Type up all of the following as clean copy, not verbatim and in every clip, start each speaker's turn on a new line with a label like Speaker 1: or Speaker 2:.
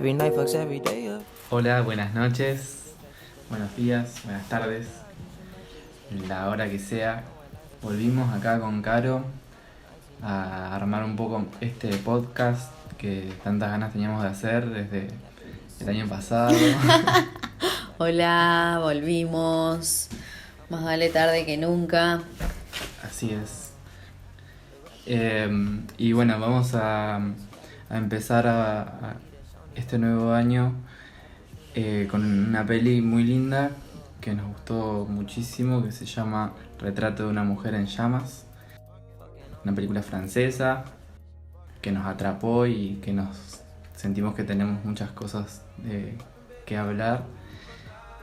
Speaker 1: Every night fucks every day up.
Speaker 2: Hola, buenas noches, buenos días, buenas tardes, la hora que sea. Volvimos acá con Caro a armar un poco este podcast que tantas ganas teníamos de hacer desde el año pasado.
Speaker 3: Hola, volvimos. Más vale tarde que nunca.
Speaker 2: Así es. Y bueno, vamos a empezar a este nuevo año con una peli muy linda que nos gustó muchísimo, que se llama Retrato de una mujer en llamas. Una película francesa que nos atrapó y que nos sentimos que tenemos muchas cosas de que hablar.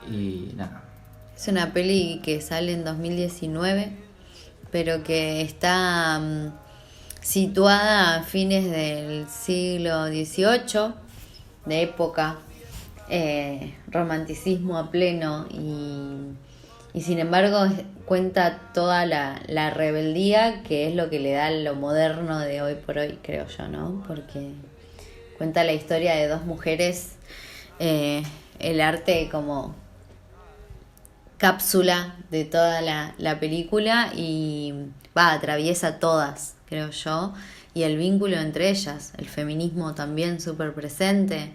Speaker 2: Y nada.
Speaker 3: Es una peli que sale en 2019, pero que está situada a fines del siglo XVIII, de época, romanticismo a pleno y sin embargo cuenta toda la rebeldía, que es lo que le da lo moderno de hoy por hoy, creo yo, ¿no? Porque cuenta la historia de dos mujeres, el arte como cápsula de toda la película y atraviesa todas, creo yo, y el vínculo entre ellas, el feminismo también súper presente.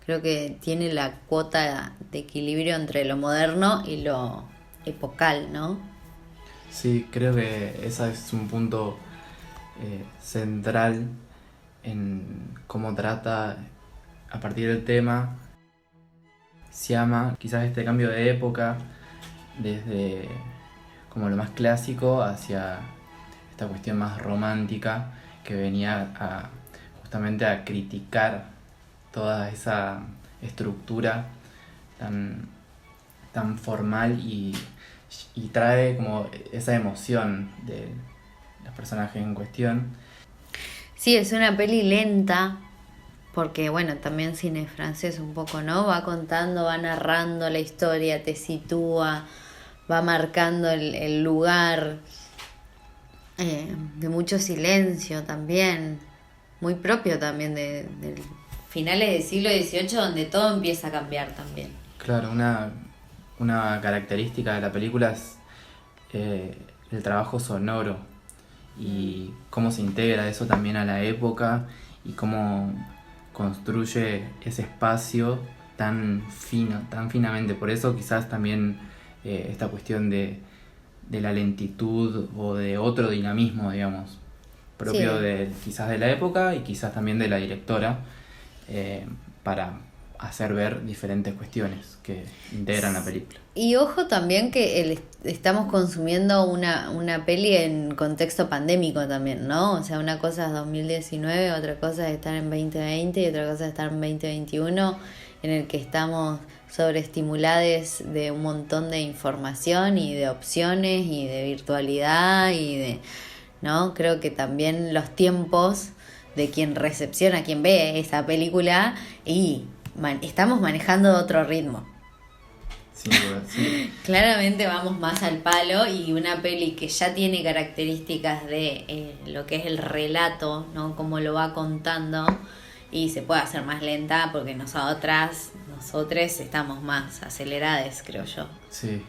Speaker 3: Creo que tiene la cuota de equilibrio entre lo moderno y lo epocal, ¿no?
Speaker 2: Sí, creo que ese es un punto central en cómo trata a partir del tema Siama, quizás este cambio de época desde como lo más clásico hacia esta cuestión más romántica que venía justamente a criticar toda esa estructura tan formal y trae como esa emoción de los personajes en cuestión.
Speaker 3: Sí, es una peli lenta, porque bueno, también cine francés un poco, ¿no? Va contando, va narrando la historia, te sitúa, va marcando el lugar, de mucho silencio también, muy propio también de finales del siglo XVIII, donde todo empieza a cambiar también.
Speaker 2: Claro, una característica de la película es el trabajo sonoro y cómo se integra eso también a la época y cómo construye ese espacio tan fino, tan finamente. Por eso quizás también esta cuestión de la lentitud o de otro dinamismo, digamos, propio
Speaker 3: Sí.
Speaker 2: quizás de la época y quizás también de la directora, para hacer ver diferentes cuestiones que integran la película.
Speaker 3: Y ojo también que estamos consumiendo una peli en contexto pandémico también, ¿no? O sea, una cosa es 2019, otra cosa es estar en 2020 y otra cosa es estar en 2021, en el que estamos sobreestimulados de un montón de información y de opciones y de virtualidad ¿no? Creo que también los tiempos de quien recepciona, quien ve esa película y estamos manejando otro ritmo.
Speaker 2: Sin duda, sí.
Speaker 3: Claramente vamos más al palo, y una peli que ya tiene características de lo que es el relato, ¿no? Cómo lo va contando, y se puede hacer más lenta porque nosotros estamos más aceleradas, creo yo.
Speaker 2: Sí.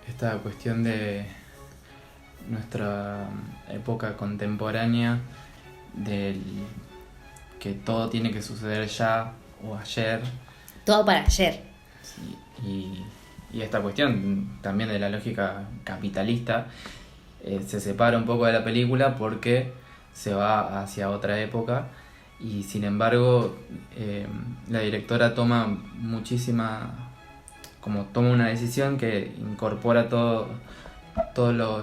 Speaker 2: Esta cuestión de nuestra época contemporánea, del que todo tiene que suceder ya o ayer.
Speaker 3: Todo para ayer.
Speaker 2: Sí, y esta cuestión también de la lógica capitalista se separa un poco de la película porque se va hacia otra época y sin embargo la directora toma una decisión que incorpora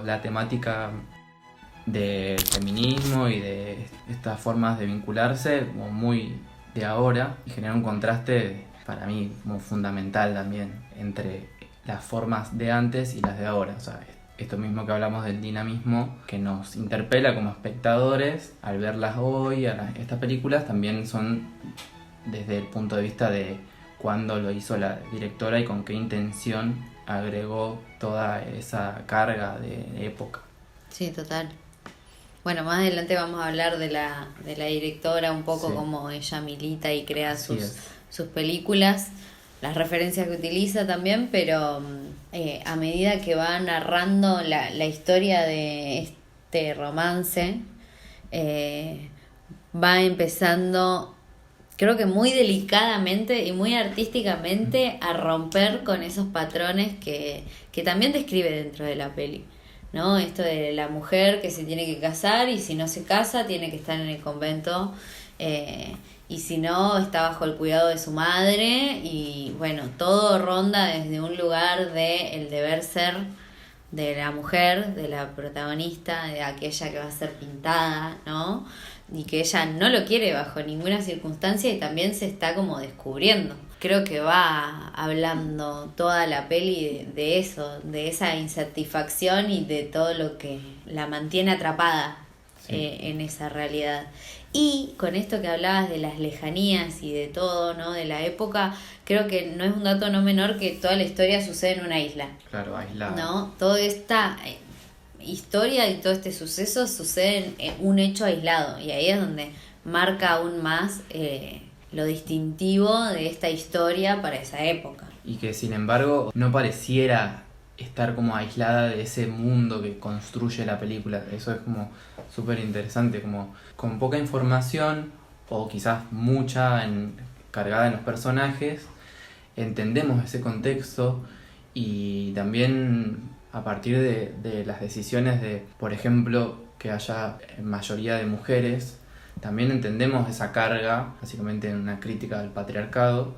Speaker 2: la temática del feminismo y de estas formas de vincularse como muy de ahora, y genera un contraste para mí como fundamental también entre las formas de antes y las de ahora. O sea, esto mismo que hablamos del dinamismo que nos interpela como espectadores al verlas hoy, estas películas también son desde el punto de vista de cuándo lo hizo la directora y con qué intención agregó toda esa carga de época.
Speaker 3: Sí, total. Bueno, más adelante vamos a hablar de la directora, un poco
Speaker 2: Sí,
Speaker 3: cómo ella milita y crea
Speaker 2: así es.
Speaker 3: sus películas, las referencias que utiliza también, pero a medida que va narrando la historia de este romance, eh, va empezando, creo que muy delicadamente y muy artísticamente, a romper con esos patrones que también describe dentro de la peli, ¿no? Esto de la mujer que se tiene que casar y si no se casa tiene que estar en el convento, y si no está bajo el cuidado de su madre y bueno, todo ronda desde un lugar de el deber ser de la mujer, de la protagonista, de aquella que va a ser pintada, ¿no? Y que ella no lo quiere bajo ninguna circunstancia y también se está como descubriendo. Creo que va hablando toda la peli de eso, de esa insatisfacción y de todo lo que la mantiene atrapada
Speaker 2: Sí,
Speaker 3: en esa realidad. Y con esto que hablabas de las lejanías y de todo, ¿no? De la época, creo que no es un dato no menor que toda la historia sucede en una isla,
Speaker 2: claro, aislada.
Speaker 3: ¿no? Toda esta historia y todo este suceso sucede en un hecho aislado y ahí es donde marca aún más lo distintivo de esta historia para esa época.
Speaker 2: Y que sin embargo no pareciera estar como aislada de ese mundo que construye la película. Eso es como súper interesante, como con poca información o quizás mucha cargada en los personajes, entendemos ese contexto y también a partir de las decisiones de, por ejemplo, que haya mayoría de mujeres, también entendemos esa carga, básicamente en una crítica al patriarcado,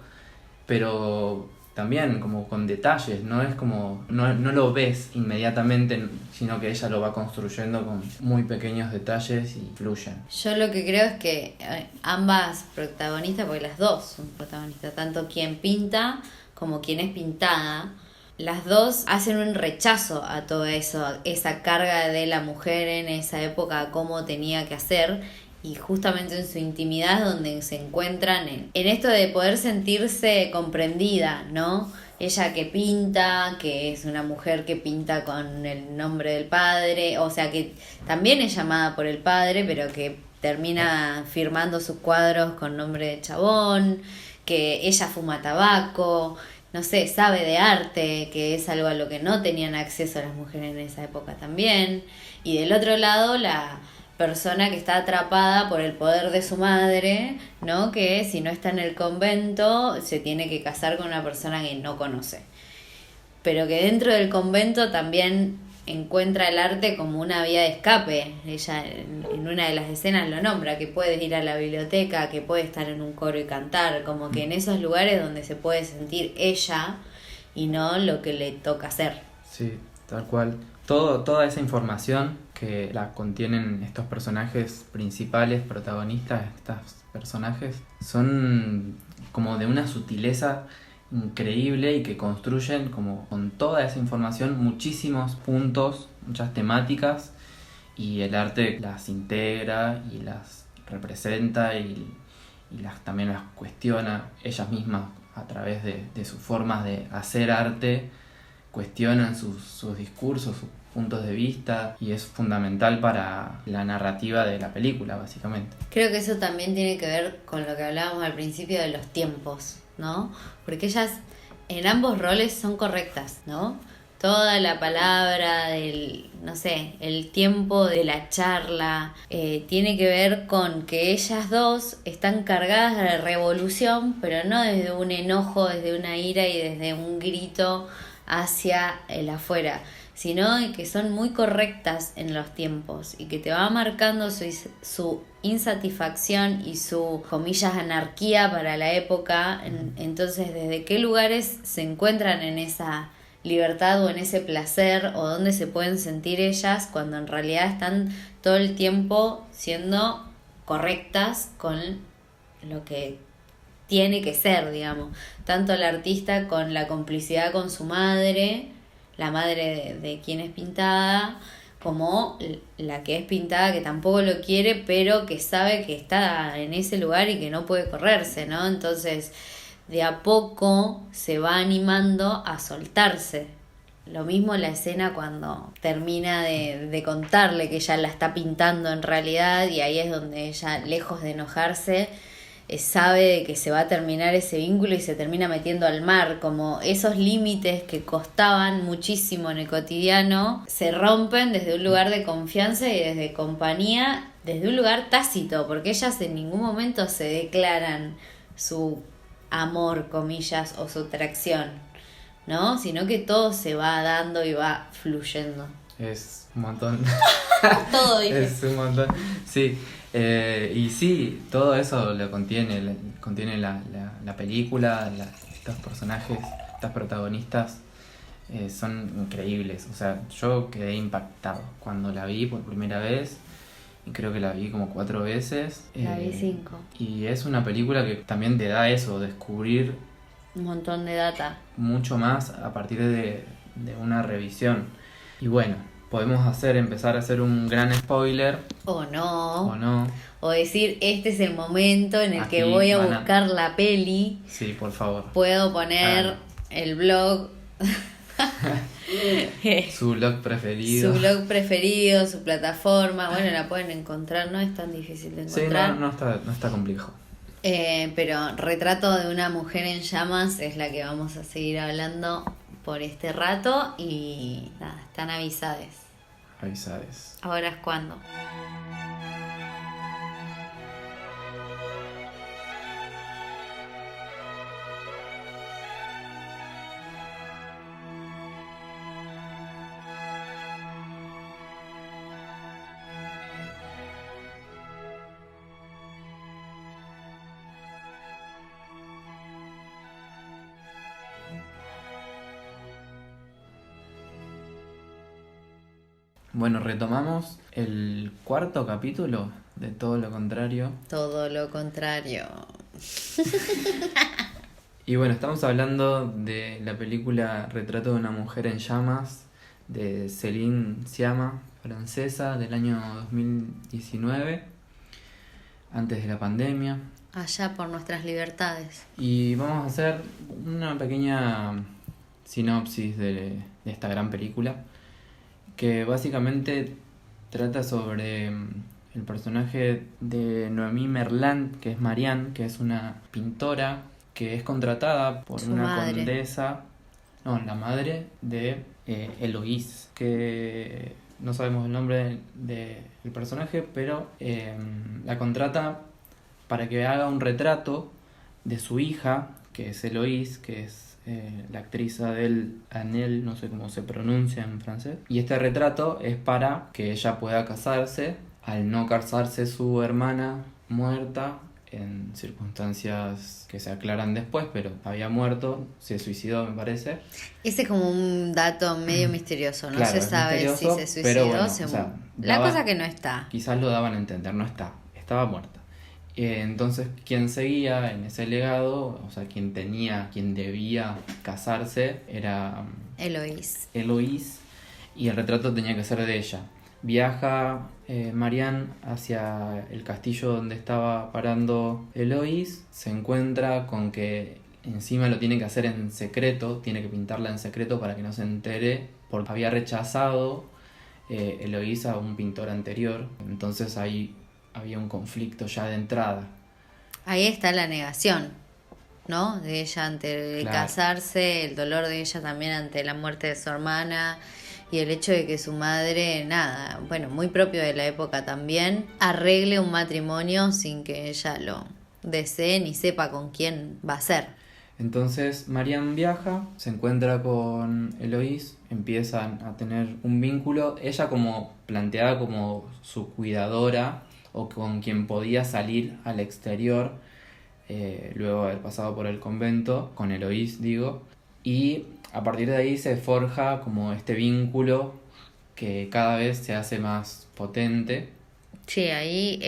Speaker 2: pero también como con detalles, no es como, no lo ves inmediatamente, sino que ella lo va construyendo con muy pequeños detalles y fluyen.
Speaker 3: Yo lo que creo es que ambas protagonistas, porque las dos son protagonistas, tanto quien pinta como quien es pintada, las dos hacen un rechazo a todo eso, esa carga de la mujer en esa época, cómo tenía que hacer, y justamente en su intimidad donde se encuentran en esto de poder sentirse comprendida, ¿no? Ella que pinta, que es una mujer que pinta con el nombre del padre, o sea que también es llamada por el padre, pero que termina firmando sus cuadros con nombre de chabón, que ella fuma tabaco, no sé, sabe de arte, que es algo a lo que no tenían acceso las mujeres en esa época también. Y del otro lado, la persona que está atrapada por el poder de su madre, ¿no? Que si no está en el convento, se tiene que casar con una persona que no conoce. Pero que dentro del convento también encuentra el arte como una vía de escape. Ella en una de las escenas lo nombra, que puedes ir a la biblioteca, que puede estar en un coro y cantar, como que en esos lugares donde se puede sentir ella y no lo que le toca hacer.
Speaker 2: Sí, tal cual. Toda esa información que la contienen estos personajes principales, protagonistas, estos personajes, son como de una sutileza increíble y que construyen como con toda esa información muchísimos puntos, muchas temáticas y el arte las integra y las representa y también las cuestiona ellas mismas a través de sus formas de hacer arte, cuestionan sus discursos, sus puntos de vista y es fundamental para la narrativa de la película, básicamente.
Speaker 3: Creo que eso también tiene que ver con lo que hablábamos al principio de los tiempos, ¿no? Porque ellas en ambos roles son correctas, ¿no? Toda la palabra del, no sé, el tiempo de la charla, tiene que ver con que ellas dos están cargadas de revolución, pero no desde un enojo, desde una ira y desde un grito hacia el afuera, sino que son muy correctas en los tiempos y que te va marcando su insatisfacción y su, comillas, anarquía para la época. Entonces, ¿desde qué lugares se encuentran en esa libertad o en ese placer o dónde se pueden sentir ellas cuando en realidad están todo el tiempo siendo correctas con lo que tiene que ser, digamos? Tanto el artista con la complicidad con su madre, la madre de quien es pintada, como la que es pintada que tampoco lo quiere, pero que sabe que está en ese lugar y que no puede correrse, ¿no? Entonces, de a poco se va animando a soltarse Lo mismo la escena cuando termina de contarle que ella la está pintando en realidad, y ahí es donde ella, lejos de enojarse, sabe que se va a terminar ese vínculo y se termina metiendo al mar, como esos límites que costaban muchísimo en el cotidiano se rompen desde un lugar de confianza y desde compañía, desde un lugar tácito, porque ellas en ningún momento se declaran su amor, comillas, o su atracción, ¿no? Sino que todo se va dando y va fluyendo.
Speaker 2: Es un montón.
Speaker 3: Todo dije.
Speaker 2: Es un montón. Sí. Y sí, todo eso lo contiene la película, estos personajes, estas protagonistas son increíbles. O sea, yo quedé impactado cuando la vi por primera vez, y creo que la vi como 4 veces.
Speaker 3: La vi 5.
Speaker 2: Y es una película que también te da eso, descubrir
Speaker 3: Un montón de data.
Speaker 2: mucho más a partir de una revisión. Y bueno, podemos empezar a hacer un gran spoiler.
Speaker 3: O no.
Speaker 2: O no.
Speaker 3: O decir, este es el momento en el
Speaker 2: Aquí
Speaker 3: que voy a
Speaker 2: van a-
Speaker 3: buscar la peli.
Speaker 2: Sí, por favor.
Speaker 3: Puedo poner
Speaker 2: Ah.
Speaker 3: el blog.
Speaker 2: Su blog preferido.
Speaker 3: Su blog preferido, su plataforma. Bueno, la pueden encontrar, no es tan difícil de
Speaker 2: Sí,
Speaker 3: encontrar.
Speaker 2: no está complejo.
Speaker 3: Pero Retrato de una mujer en llamas es la que vamos a seguir hablando por este rato. Y nada, están avisades.
Speaker 2: Avisades.
Speaker 3: Ahora es cuando.
Speaker 2: Bueno, retomamos el 4º capítulo de Todo lo Contrario.
Speaker 3: Todo lo contrario.
Speaker 2: Y bueno, estamos hablando de la película Retrato de una mujer en llamas de Céline Sciamma, francesa, del año 2019, antes de la pandemia.
Speaker 3: Allá por nuestras libertades.
Speaker 2: Y vamos a hacer una pequeña sinopsis de esta gran película, que básicamente trata sobre el personaje de Noémie Merlant, que es Marianne, que es una pintora que es contratada por
Speaker 3: Su
Speaker 2: una
Speaker 3: madre.
Speaker 2: condesa, no, la madre de Eloís, que no sabemos el nombre del personaje, pero la contrata para que haga un retrato de su hija, que es Eloís, que es la actriz Adèle Haenel, no sé cómo se pronuncia en francés. Y este retrato es para que ella pueda casarse. Al no casarse, su hermana muerta, en circunstancias que se aclaran después, pero había muerto, se suicidó, me parece.
Speaker 3: Ese es como un dato medio misterioso, no
Speaker 2: Claro,
Speaker 3: se
Speaker 2: es
Speaker 3: sabe si
Speaker 2: misterioso,
Speaker 3: se suicidó
Speaker 2: pero bueno,
Speaker 3: o se
Speaker 2: o sea,
Speaker 3: murió. La
Speaker 2: daba-
Speaker 3: cosa que no está.
Speaker 2: Quizás lo daban a entender, no estaba muerta. Entonces, quien seguía en ese legado, o sea, quien debía casarse, era
Speaker 3: Eloís.
Speaker 2: Eloís, y el retrato tenía que ser de ella. Viaja Marianne hacia el castillo donde estaba parando Eloís, se encuentra con que encima lo tiene que hacer en secreto, tiene que pintarla en secreto para que no se entere, porque había rechazado Eloís a un pintor anterior, entonces ahí había un conflicto ya de entrada.
Speaker 3: Ahí está la negación, ¿no? De ella ante
Speaker 2: Claro.
Speaker 3: casarse, el dolor de ella también ante la muerte de su hermana y el hecho de que su madre, nada, bueno, muy propio de la época también, arregle un matrimonio sin que ella lo desee ni sepa con quién va a ser.
Speaker 2: Entonces Marianne viaja, se encuentra con Eloís, empiezan a tener un vínculo, ella como planteada como su cuidadora o con quien podía salir al exterior luego de haber pasado por el convento, con Eloís digo, y a partir de ahí se forja como este vínculo que cada vez se hace más potente.
Speaker 3: Sí, ahí,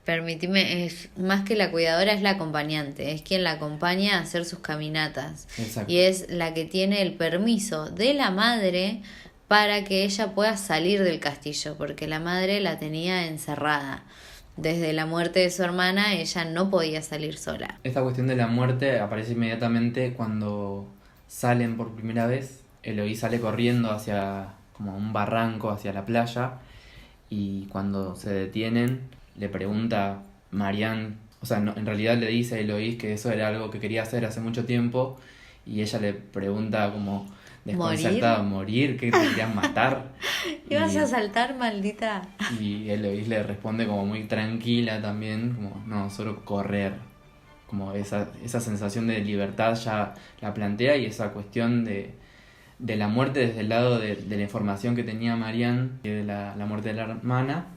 Speaker 3: permitime, es más que la cuidadora, es la acompañante, es quien la acompaña a hacer sus caminatas.
Speaker 2: Exacto.
Speaker 3: Y es la que tiene el permiso de la madre para que ella pueda salir del castillo, porque la madre la tenía encerrada. Desde la muerte de su hermana, ella no podía salir sola.
Speaker 2: Esta cuestión de la muerte aparece inmediatamente cuando salen por primera vez Eloís sale corriendo hacia como un barranco, hacia la playa, y cuando se detienen le pregunta Marianne, o sea, en realidad le dice a Eloís que eso era algo que quería hacer hace mucho tiempo, y ella le pregunta como desconcertada, ¿morir? ¿Qué te querían matar?
Speaker 3: ¿Ibas a saltar, maldita?
Speaker 2: Y Eloís le responde como muy tranquila también, como no, solo correr. Como esa sensación de libertad ya la plantea, y esa cuestión de la muerte desde el lado de la información que tenía Marianne, de la muerte de la hermana,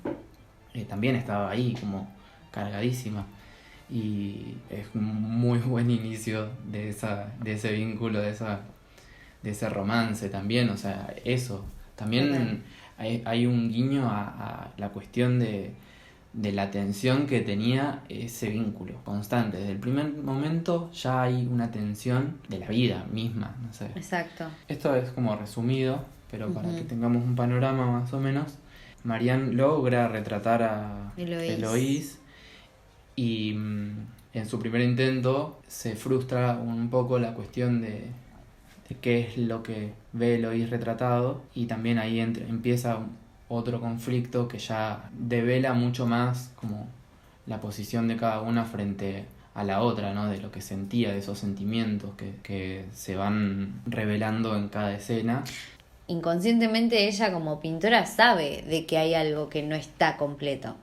Speaker 2: también estaba ahí como cargadísima. Y es un muy buen inicio de ese vínculo, de ese romance también, o sea, eso. También hay un guiño a la cuestión de la tensión que tenía ese vínculo constante. Desde el primer momento ya hay una tensión de la vida misma, no sé.
Speaker 3: Exacto.
Speaker 2: Esto es como resumido, pero para que tengamos un panorama más o menos, Marianne logra retratar a Eloís y en su primer intento se frustra un poco la cuestión de qué es lo que ve Eloís retratado, y también ahí empieza otro conflicto que ya devela mucho más como la posición de cada una frente a la otra, ¿no? De lo que sentía, de esos sentimientos que se van revelando en cada escena.
Speaker 3: Inconscientemente ella como pintora sabe de que hay algo que no está completo,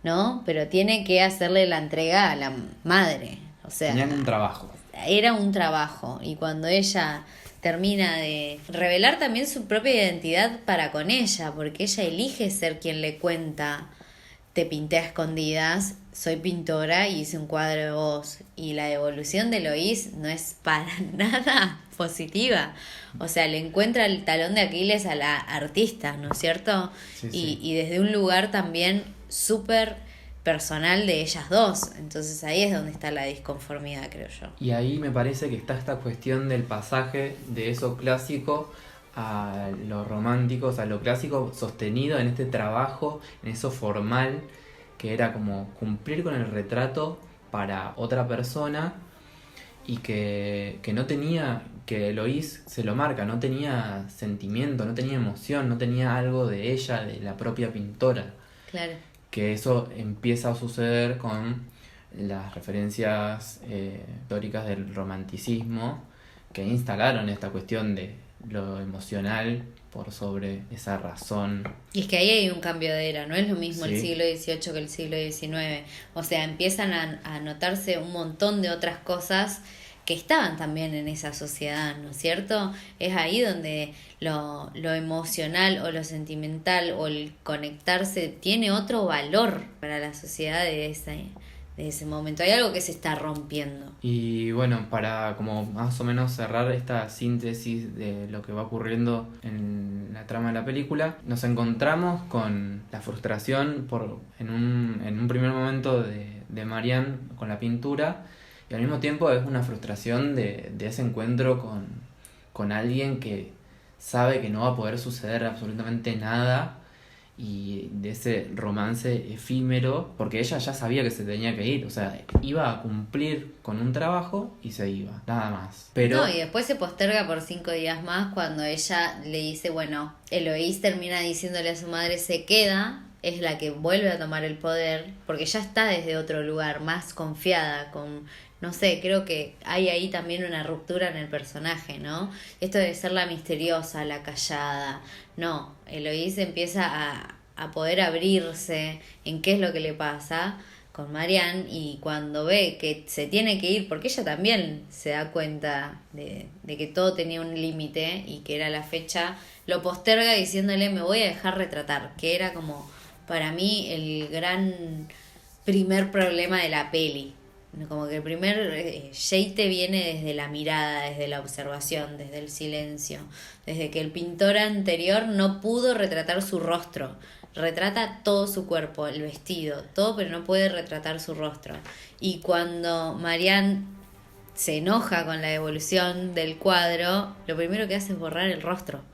Speaker 3: ¿no? Pero tiene que hacerle la entrega a la madre. O sea,
Speaker 2: tenían un trabajo.
Speaker 3: Era un trabajo, y cuando ella termina de revelar también su propia identidad para con ella, porque ella elige ser quien le cuenta: te pinté a escondidas, soy pintora y hice un cuadro de vos. Y la evolución de Eloís no es para nada positiva. O sea, le encuentra el talón de Aquiles a la artista, ¿no es cierto?
Speaker 2: Sí.
Speaker 3: Y desde un lugar también súper personal de ellas dos. Entonces ahí es donde está la disconformidad, creo yo.
Speaker 2: Y ahí me parece que está esta cuestión del pasaje de eso clásico a lo romántico, o sea, lo clásico sostenido en este trabajo, en eso formal, que era como cumplir con el retrato para otra persona, y que no tenía, que Eloís se lo marca, no tenía sentimiento, no tenía emoción, no tenía algo de ella, de la propia pintora.
Speaker 3: Claro.
Speaker 2: Que eso empieza a suceder con las referencias históricas del romanticismo, que instalaron esta cuestión de lo emocional por sobre esa razón.
Speaker 3: Y es que ahí hay un cambio de era, no es lo mismo
Speaker 2: Sí.
Speaker 3: el siglo XVIII que el siglo XIX. O sea, empiezan a notarse un montón de otras cosas que estaban también en esa sociedad, ¿no es cierto? Es ahí donde lo emocional o lo sentimental o el conectarse tiene otro valor para la sociedad de ese momento. Hay algo que se está rompiendo.
Speaker 2: Y bueno, para como más o menos cerrar esta síntesis de lo que va ocurriendo en la trama de la película, nos encontramos con la frustración en un primer momento de Marianne con la pintura, y al mismo tiempo es una frustración de ese encuentro con alguien que sabe que no va a poder suceder absolutamente nada, y de ese romance efímero, porque ella ya sabía que se tenía que ir, o sea, iba a cumplir con un trabajo y se iba, nada más. Pero
Speaker 3: No, y después se posterga por 5 días más cuando ella le dice, bueno, Eloís termina diciéndole a su madre se queda, es la que vuelve a tomar el poder, porque ya está desde otro lugar, más confiada, no sé, creo que hay ahí también una ruptura en el personaje, ¿no? Esto de ser la misteriosa, la callada, no, Eloís empieza a poder abrirse en qué es lo que le pasa con Marianne, y cuando ve que se tiene que ir, porque ella también se da cuenta de que todo tenía un límite y que era la fecha, lo posterga diciéndole me voy a dejar retratar, que era como para mí el gran primer problema de la peli. Como que el primer yeite viene desde la mirada, desde la observación, desde el silencio, desde que el pintor anterior no pudo retratar su rostro. Retrata todo su cuerpo, el vestido, todo, pero no puede retratar su rostro. Y cuando Marianne se enoja con la devolución del cuadro, lo primero que hace es borrar el rostro.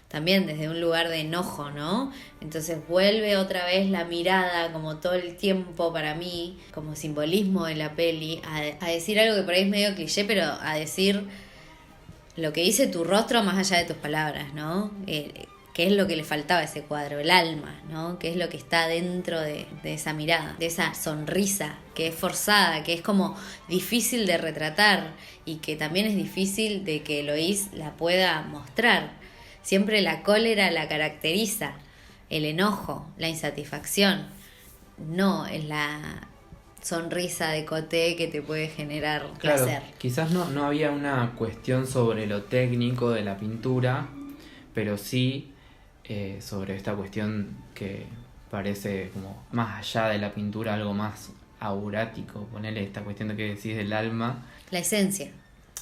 Speaker 3: También desde un lugar de enojo, ¿no? Entonces vuelve otra vez la mirada, como todo el tiempo para mí, como simbolismo de la peli, a decir algo que por ahí es medio cliché, pero a decir lo que dice tu rostro más allá de tus palabras, ¿no? ¿Qué es lo que le faltaba a ese cuadro? El alma, ¿no? ¿Qué es lo que está dentro de esa mirada, de esa sonrisa que es forzada, que es como difícil de retratar y que también es difícil de que Eloís la pueda mostrar? Siempre la cólera la caracteriza, el enojo, la insatisfacción, no es la sonrisa de Coté que te puede generar placer.
Speaker 2: Claro, quizás no había una cuestión sobre lo técnico de la pintura, pero sí sobre esta cuestión que parece como más allá de la pintura, algo más aurático, ponerle esta cuestión de que decís del alma.
Speaker 3: La esencia.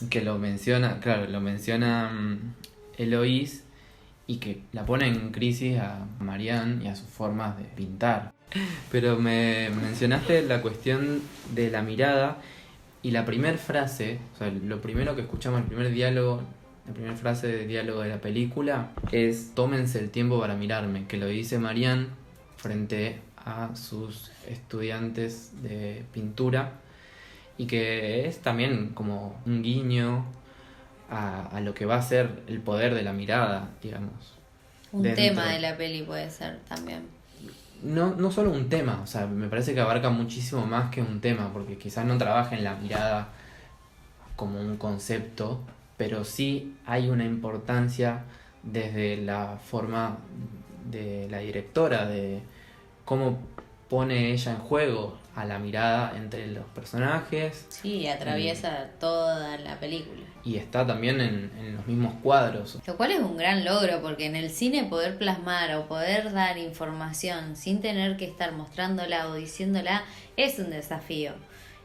Speaker 2: Que lo menciona, claro, Eloís, y que la pone en crisis a Marianne y a sus formas de pintar. Pero me mencionaste la cuestión de la mirada y la primera frase, o sea, lo primero que escuchamos, el primer diálogo, la primera frase de diálogo de la película es: tómense el tiempo para mirarme, que lo dice Marianne frente a sus estudiantes de pintura y que es también como un guiño a lo que va a ser el poder de la mirada, digamos.
Speaker 3: Un tema de la peli puede ser también.
Speaker 2: No solo un tema, o sea, me parece que abarca muchísimo más que un tema, porque quizás no trabaja en la mirada como un concepto, pero sí hay una importancia desde la forma de la directora, de cómo pone ella en juego a la mirada entre los personajes.
Speaker 3: Sí, atraviesa toda la película.
Speaker 2: Y está también en los mismos cuadros.
Speaker 3: Lo cual es un gran logro, porque en el cine poder plasmar o poder dar información sin tener que estar mostrándola o diciéndola es un desafío.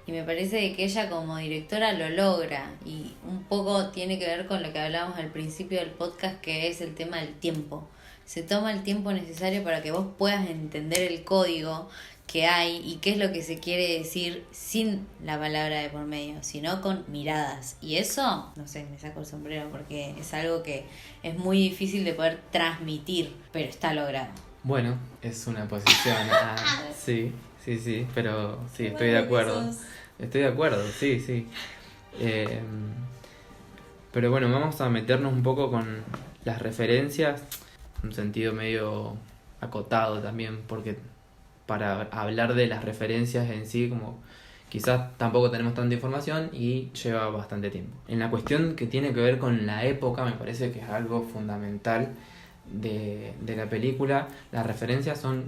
Speaker 3: Y me parece que ella como directora lo logra. Y un poco tiene que ver con lo que hablábamos al principio del podcast, que es el tema del tiempo. Se toma el tiempo necesario para que vos puedas entender el código que hay y qué es lo que se quiere decir sin la palabra de por medio, sino con miradas. Y eso, no sé, me saco el sombrero porque es algo que es muy difícil de poder transmitir, pero está logrado.
Speaker 2: Bueno, es una posición. Sí, pero sí, estoy de acuerdo. Estoy de acuerdo, sí. Pero bueno, vamos a meternos un poco con las referencias, en un sentido medio acotado también, porque para hablar de las referencias en sí, como quizás tampoco tenemos tanta información y lleva bastante tiempo. En la cuestión que tiene que ver con la época, me parece que es algo fundamental de la película. Las referencias son,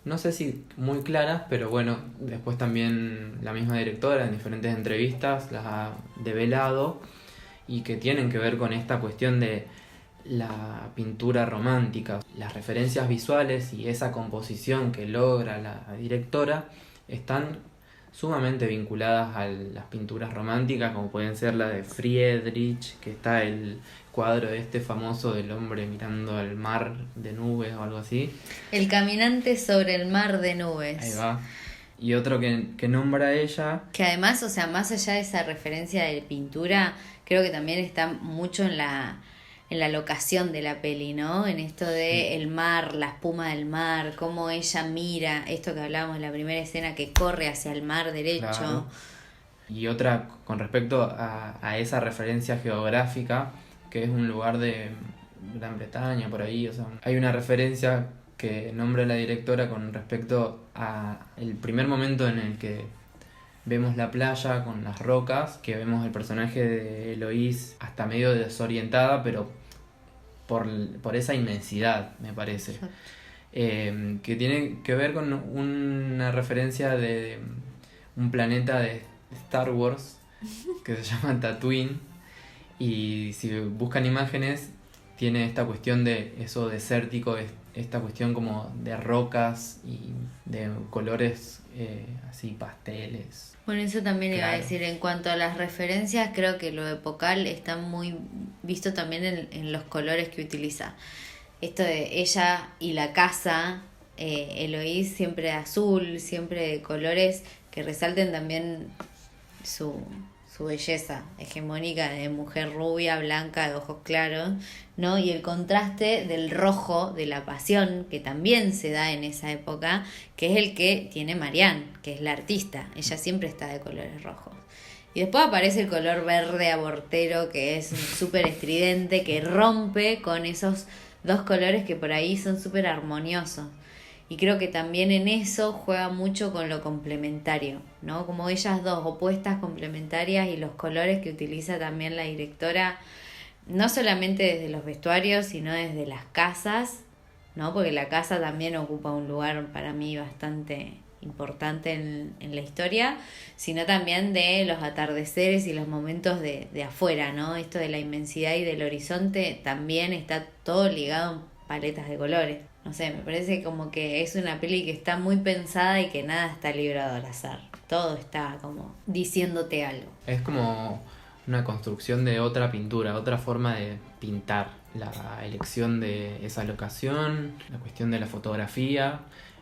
Speaker 2: no sé si muy claras, pero bueno, después también la misma directora en diferentes entrevistas las ha develado y que tienen que ver con esta cuestión de la pintura romántica. Las referencias visuales y esa composición que logra la directora están sumamente vinculadas a las pinturas románticas, como pueden ser la de Friedrich, que está el cuadro este famoso del hombre mirando al mar de nubes o algo así.
Speaker 3: El caminante sobre el mar de nubes.
Speaker 2: Ahí va. Y otro que nombra ella.
Speaker 3: Que además, o sea, más allá de esa referencia de pintura, creo que también está mucho en la locación de la peli, ¿no? En esto de el mar, la espuma del mar, cómo ella mira, esto que hablábamos en la primera escena, que corre hacia el mar derecho.
Speaker 2: Claro. Y otra con respecto a esa referencia geográfica, que es un lugar de Gran Bretaña, por ahí, o sea, hay una referencia que nombra la directora con respecto a el primer momento en el que vemos la playa con las rocas, que vemos el personaje de Eloís hasta medio desorientada, pero por esa inmensidad, me parece. Que tiene que ver con una referencia de un planeta de Star Wars que se llama Tatooine, y si buscan imágenes tiene esta cuestión de eso desértico, esta cuestión como de rocas y de colores así pasteles.
Speaker 3: Bueno, eso también
Speaker 2: claro.
Speaker 3: Iba a decir, en cuanto a las referencias, creo que lo epocal está muy visto también en los colores que utiliza. Esto de ella y la casa, Eloís siempre de azul, siempre de colores que resalten también su belleza hegemónica de mujer rubia, blanca, de ojos claros, ¿no? Y el contraste del rojo, de la pasión, que también se da en esa época, que es el que tiene Marianne, que es la artista. Ella siempre está de colores rojos. Y después aparece el color verde abortero, que es súper estridente, que rompe con esos dos colores que por ahí son súper armoniosos. Y creo que también en eso juega mucho con lo complementario, ¿no? Como ellas dos opuestas complementarias y los colores que utiliza también la directora, no solamente desde los vestuarios, sino desde las casas, ¿no? Porque la casa también ocupa un lugar para mí bastante importante en la historia, sino también de los atardeceres y los momentos de afuera, ¿no? Esto de la inmensidad y del horizonte también está todo ligado en paletas de colores. No sé, me parece como que es una peli que está muy pensada y que nada está librado al azar. Todo está como diciéndote algo.
Speaker 2: Es como una construcción de otra pintura, otra forma de pintar. La elección de esa locación, la cuestión de la fotografía,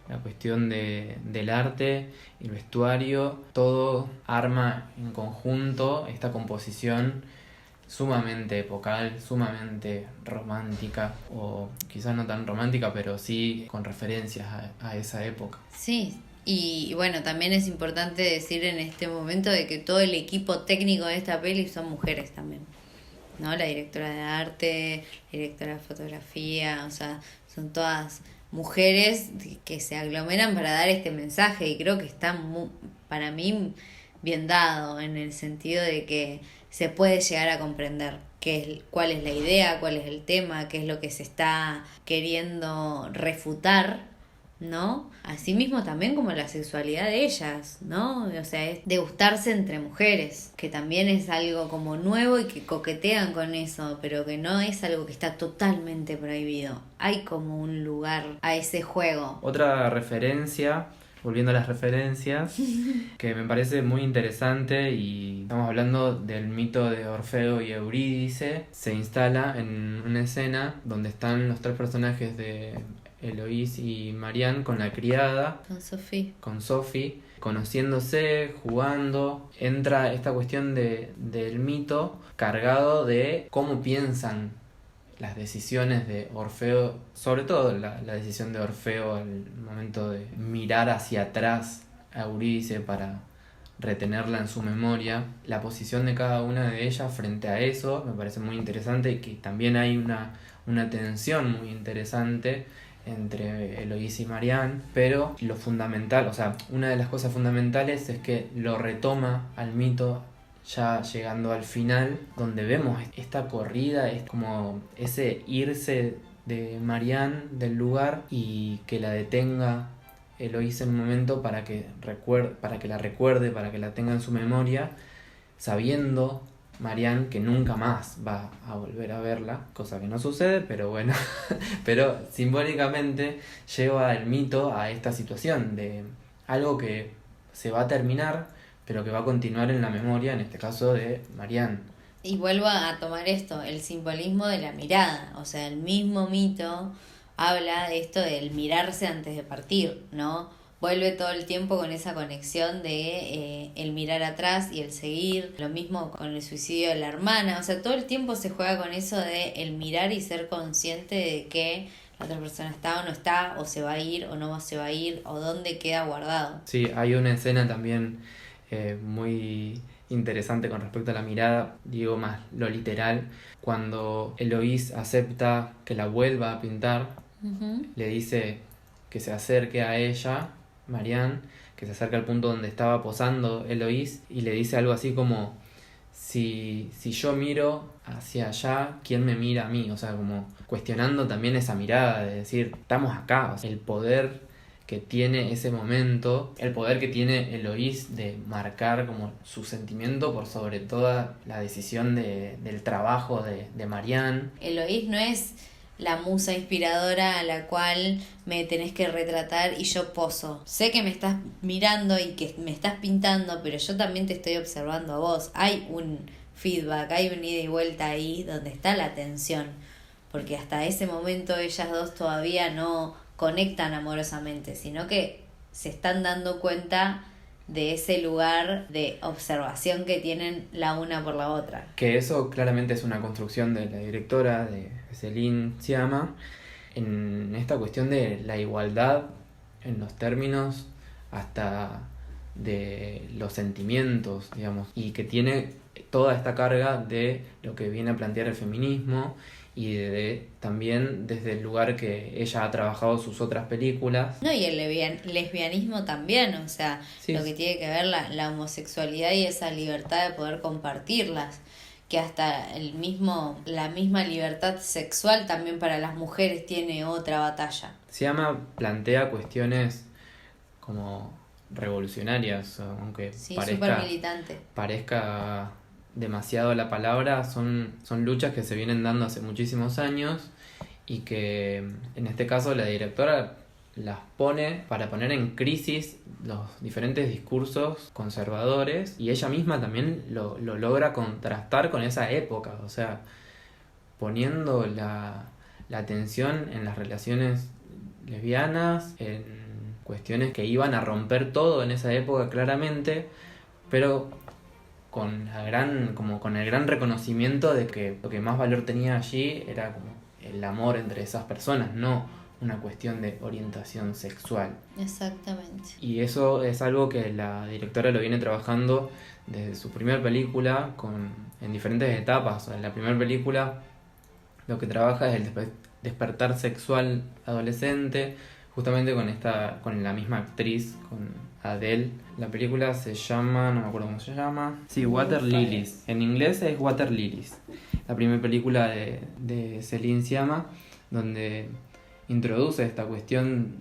Speaker 2: la cuestión del arte, el vestuario, todo arma en conjunto esta composición sumamente epocal, sumamente romántica, o quizás no tan romántica, pero sí con referencias a esa época.
Speaker 3: Sí, y bueno, también es importante decir en este momento de que todo el equipo técnico de esta peli son mujeres también, ¿no? La directora de arte, la directora de fotografía, o sea, son todas mujeres que se aglomeran para dar este mensaje y creo que está para mí bien dado en el sentido de que se puede llegar a comprender cuál es la idea, cuál es el tema, qué es lo que se está queriendo refutar, ¿no? Asimismo también como la sexualidad de ellas, ¿no? O sea, es de gustarse entre mujeres, que también es algo como nuevo y que coquetean con eso, pero que no es algo que está totalmente prohibido. Hay como un lugar a ese juego.
Speaker 2: Otra referencia, volviendo a las referencias, que me parece muy interesante, y estamos hablando del mito de Orfeo y Eurídice, se instala en una escena donde están los tres personajes de Eloís y Marianne con la criada, con Sophie, conociéndose, jugando. Entra esta cuestión del mito cargado de cómo piensan las decisiones de Orfeo, sobre todo la decisión de Orfeo al momento de mirar hacia atrás a Eurídice para retenerla en su memoria, la posición de cada una de ellas frente a eso me parece muy interesante, y que también hay una tensión muy interesante entre Eloís y Marianne, pero lo fundamental, o sea, una de las cosas fundamentales es que lo retoma al mito ya llegando al final, donde vemos esta corrida, es como ese irse de Marianne del lugar y que la detenga Eloís en un momento para que la recuerde, para que la tenga en su memoria, sabiendo Marianne que nunca más va a volver a verla, cosa que no sucede, pero bueno, pero simbólicamente lleva el mito a esta situación de algo que se va a terminar, pero que va a continuar en la memoria, en este caso de Marianne.
Speaker 3: Y vuelvo a tomar esto, el simbolismo de la mirada, o sea, el mismo mito habla de esto del mirarse antes de partir, ¿no? Vuelve todo el tiempo con esa conexión de el mirar atrás y el seguir, lo mismo con el suicidio de la hermana, o sea, todo el tiempo se juega con eso de el mirar y ser consciente de que la otra persona está o no está, o se va a ir o no se va a ir, o dónde queda guardado.
Speaker 2: Sí, hay una escena también muy interesante con respecto a la mirada, digo más lo literal, cuando Eloís acepta que la vuelva a pintar, le dice que se acerque a ella, Marianne, que se acerca al punto donde estaba posando Eloís, y le dice algo así como: si yo miro hacia allá, ¿quién me mira a mí? O sea, como cuestionando también esa mirada de decir, estamos acá, o sea, el poder que tiene ese momento, el poder que tiene Eloís de marcar como su sentimiento por sobre toda la decisión del trabajo de Marianne.
Speaker 3: Eloís no es la musa inspiradora a la cual me tenés que retratar y yo poso. Sé que me estás mirando y que me estás pintando, pero yo también te estoy observando a vos. Hay un feedback, hay un ida y vuelta ahí donde está la tensión, porque hasta ese momento ellas dos todavía no conectan amorosamente, sino que se están dando cuenta de ese lugar de observación que tienen la una por la otra.
Speaker 2: Que eso claramente es una construcción de la directora, de Céline Sciamma, en esta cuestión de la igualdad en los términos hasta de los sentimientos, digamos, y que tiene toda esta carga de lo que viene a plantear el feminismo y también desde el lugar que ella ha trabajado sus otras películas.
Speaker 3: No, y el lesbianismo también, o sea,
Speaker 2: Sí,
Speaker 3: lo que tiene que ver la homosexualidad y esa libertad de poder compartirlas, que hasta la misma libertad sexual también para las mujeres tiene otra batalla.
Speaker 2: Siama plantea cuestiones como revolucionarias, aunque
Speaker 3: Sí, súper militante.
Speaker 2: parezca demasiado la palabra, son luchas que se vienen dando hace muchísimos años y que en este caso la directora las pone para poner en crisis los diferentes discursos conservadores, y ella misma también lo logra contrastar con esa época, o sea, poniendo la atención en las relaciones lesbianas, en cuestiones que iban a romper todo en esa época claramente, pero con con el gran reconocimiento de que lo que más valor tenía allí era como el amor entre esas personas, no una cuestión de orientación sexual.
Speaker 3: Exactamente.
Speaker 2: Y eso es algo que la directora lo viene trabajando desde su primera película en diferentes etapas. En la primera película lo que trabaja es el despertar sexual adolescente, justamente con la misma actriz, con Adele. La película se llama, no me acuerdo cómo se llama. Sí, Water Lilies. En inglés es Water Lilies. La primera película de Céline Sciamma, donde introduce esta cuestión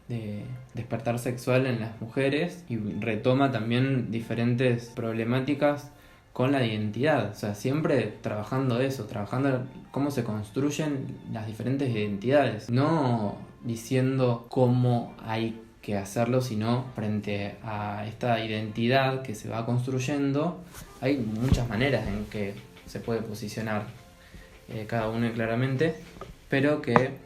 Speaker 2: de despertar sexual en las mujeres y retoma también diferentes problemáticas con la identidad, o sea, siempre trabajando eso, trabajando cómo se construyen las diferentes identidades, no diciendo cómo hay que hacerlo, sino frente a esta identidad que se va construyendo, hay muchas maneras en que se puede posicionar cada uno claramente, pero que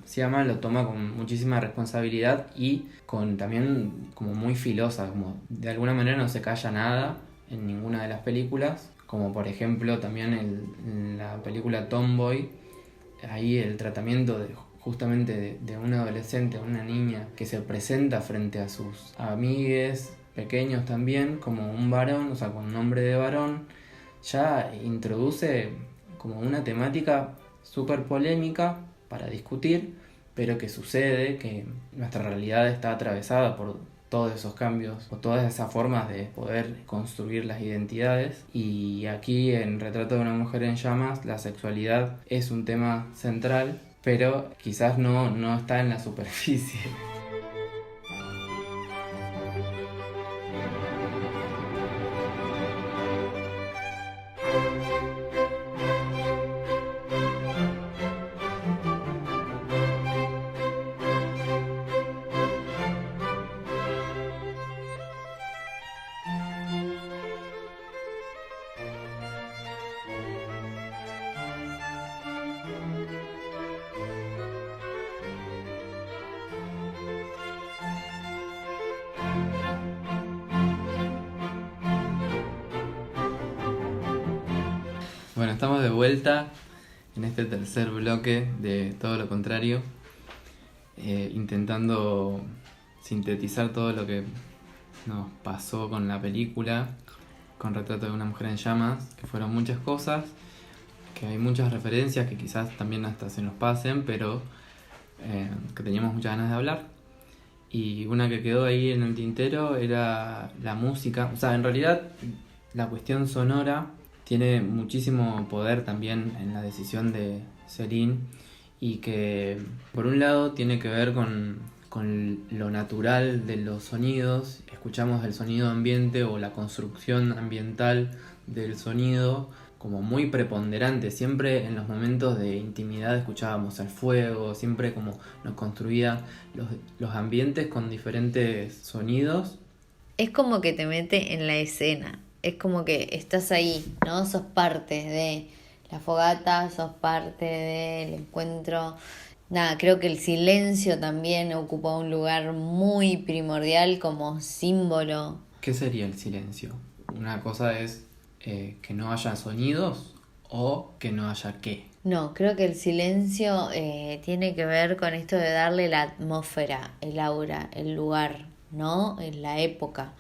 Speaker 2: Sciamma lo toma con muchísima responsabilidad y con también como muy filosa, como de alguna manera no se calla nada en ninguna de las películas, como por ejemplo también en la película Tomboy, ahí el tratamiento justamente de una adolescente, una niña que se presenta frente a sus amigues pequeños también como un varón, o sea, con nombre de varón, ya introduce como una temática súper polémica para discutir, pero que sucede, que nuestra realidad está atravesada por todos esos cambios o todas esas formas de poder construir las identidades, y aquí en Retrato de una mujer en llamas la sexualidad es un tema central, pero quizás no está en la superficie. Bueno, estamos de vuelta en este tercer bloque de Todo lo Contrario, intentando sintetizar todo lo que nos pasó con la película, con Retrato de una mujer en llamas, que fueron muchas cosas, que hay muchas referencias que quizás también hasta se nos pasen, pero que teníamos muchas ganas de hablar. Y una que quedó ahí en el tintero era la música. O sea, en realidad la cuestión sonora tiene muchísimo poder también en la decisión de Céline, y que por un lado tiene que ver con lo natural de los sonidos. Escuchamos el sonido ambiente o la construcción ambiental del sonido como muy preponderante. Siempre en los momentos de intimidad escuchábamos el fuego, siempre como nos construía los ambientes con diferentes sonidos.
Speaker 3: Es como que te mete en la escena, es como que estás ahí, ¿no? Sos parte de la fogata, sos parte del encuentro. Nada, creo que el silencio también ocupa un lugar muy primordial como símbolo.
Speaker 2: ¿Qué sería el silencio? Una cosa es que no haya sonidos o que no haya qué.
Speaker 3: No, creo que el silencio tiene que ver con esto de darle la atmósfera, el aura, el lugar. ¿no? En la época.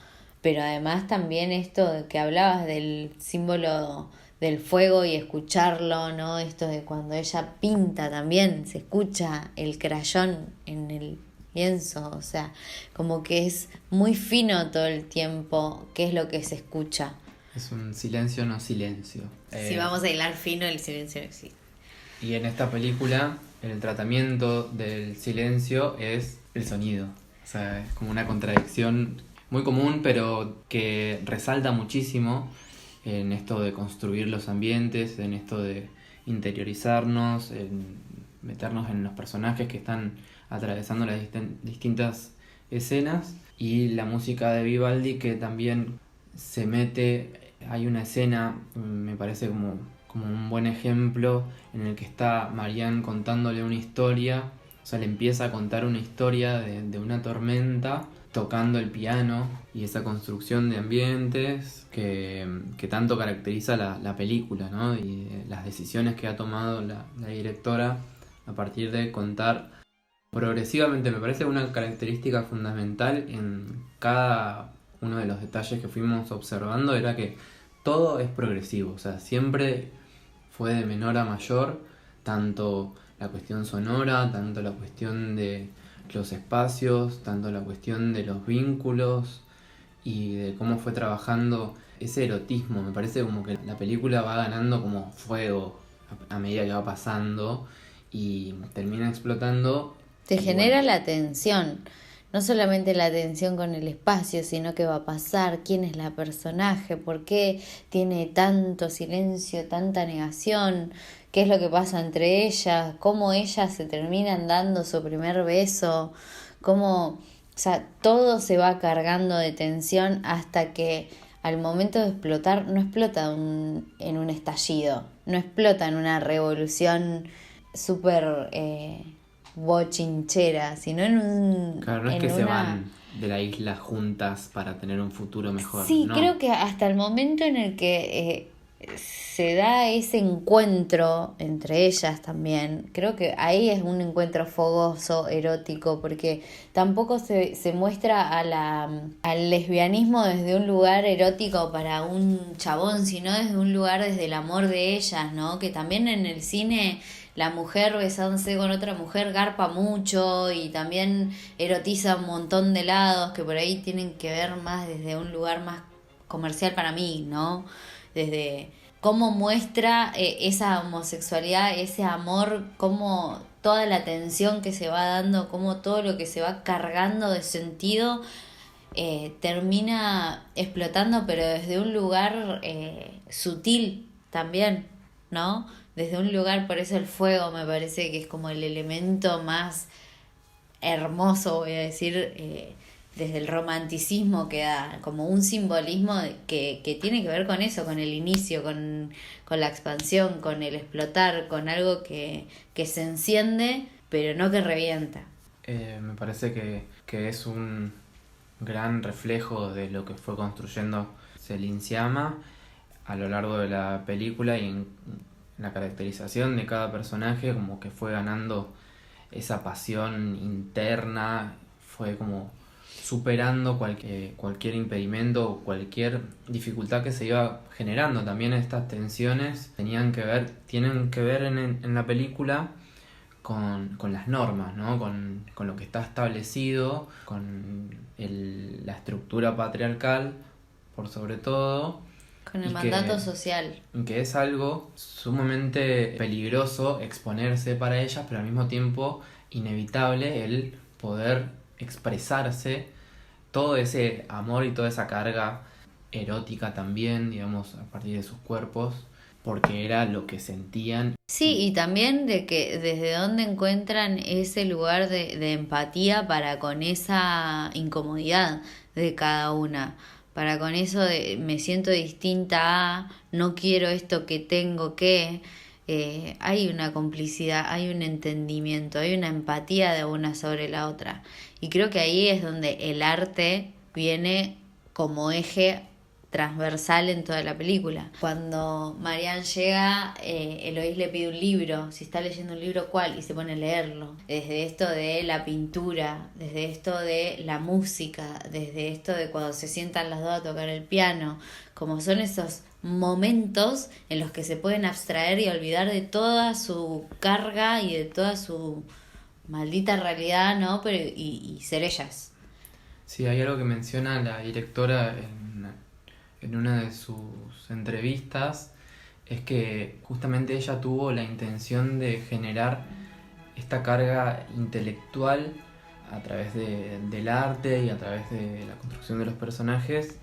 Speaker 3: Pero además también esto de que hablabas del símbolo del fuego y escucharlo, ¿no? Esto de cuando ella pinta también, se escucha el crayón en el lienzo, o sea, como que es muy fino todo el tiempo, qué es lo que se escucha.
Speaker 2: Es un silencio no silencio.
Speaker 3: Si vamos a hilar fino, el silencio no existe.
Speaker 2: Y en esta película el tratamiento del silencio es el sonido. O sea, es como una contradicción muy común, pero que resalta muchísimo en esto de construir los ambientes, en esto de interiorizarnos, en meternos en los personajes que están atravesando las distintas escenas. Y la música de Vivaldi que también se mete. Hay una escena, me parece como un buen ejemplo, en el que está Marianne contándole una historia, o sea, le empieza a contar una historia de una tormenta, tocando el piano y esa construcción de ambientes que tanto caracteriza la película, ¿no? Y las decisiones que ha tomado la directora a partir de contar progresivamente. Me parece una característica fundamental en cada uno de los detalles que fuimos observando, era que todo es progresivo, o sea, siempre fue de menor a mayor, tanto la cuestión sonora, tanto la cuestión de los espacios, tanto la cuestión de los vínculos y de cómo fue trabajando ese erotismo. Me parece como que la película va ganando como fuego a medida que va pasando y termina explotando.
Speaker 3: Te genera la tensión, no solamente la tensión con el espacio, sino qué va a pasar, quién es la personaje, por qué tiene tanto silencio, tanta negación, qué es lo que pasa entre ellas, cómo ellas se terminan dando su primer beso, cómo, o sea, todo se va cargando de tensión hasta que al momento de explotar, no explota en un estallido, no explota en una revolución súper bochinchera, sino en un...
Speaker 2: Claro, no es que se van de la isla juntas para tener un futuro mejor.
Speaker 3: Sí,
Speaker 2: no.
Speaker 3: creo que hasta el momento en el que se da ese encuentro entre ellas también, creo que ahí es un encuentro fogoso, erótico, porque tampoco se muestra al lesbianismo desde un lugar erótico para un chabón, sino desde un lugar desde el amor de ellas, ¿no? Que también en el cine la mujer besándose con otra mujer garpa mucho y también erotiza un montón de lados que por ahí tienen que ver más desde un lugar más comercial para mí, ¿no? Desde cómo muestra esa homosexualidad, ese amor, cómo toda la tensión que se va dando, cómo todo lo que se va cargando de sentido termina explotando, pero desde un lugar sutil también, ¿no? Desde un lugar, por eso el fuego me parece que es como el elemento más hermoso, voy a decir, desde el romanticismo que da, como un simbolismo que tiene que ver con eso, con el inicio, con la expansión, con el explotar, con algo que se enciende, pero no que revienta.
Speaker 2: Me parece que es un gran reflejo de lo que fue construyendo Céline Sciamma a lo largo de la película y en la caracterización de cada personaje, como que fue ganando esa pasión interna, fue como superando cualquier impedimento o cualquier dificultad que se iba generando. También estas tensiones tienen que ver en la película con las normas, ¿no? Con lo que está establecido, con la estructura patriarcal, por sobre todo.
Speaker 3: Con el mandato social.
Speaker 2: Que es algo sumamente peligroso exponerse para ellas, pero al mismo tiempo inevitable el poder expresarse todo ese amor y toda esa carga erótica también, digamos, a partir de sus cuerpos, porque era lo que sentían.
Speaker 3: Sí, y también de que desde dónde encuentran ese lugar de empatía para con esa incomodidad de cada una, para con eso de me siento distinta a, no quiero esto que tengo que, hay una complicidad, hay un entendimiento, hay una empatía de una sobre la otra. Y creo que ahí es donde el arte viene como eje transversal en toda la película. Cuando Marianne llega, Eloís le pide un libro, si está leyendo un libro, ¿cuál? Y se pone a leerlo. Desde esto de la pintura, desde esto de la música, desde esto de cuando se sientan las dos a tocar el piano, como son esos momentos en los que se pueden abstraer y olvidar de toda su carga y de toda su maldita realidad, ¿no? Pero y ser ellas.
Speaker 2: Sí, hay algo que menciona la directora en una de sus entrevistas, es que justamente ella tuvo la intención de generar esta carga intelectual a través del arte y a través de la construcción de los personajes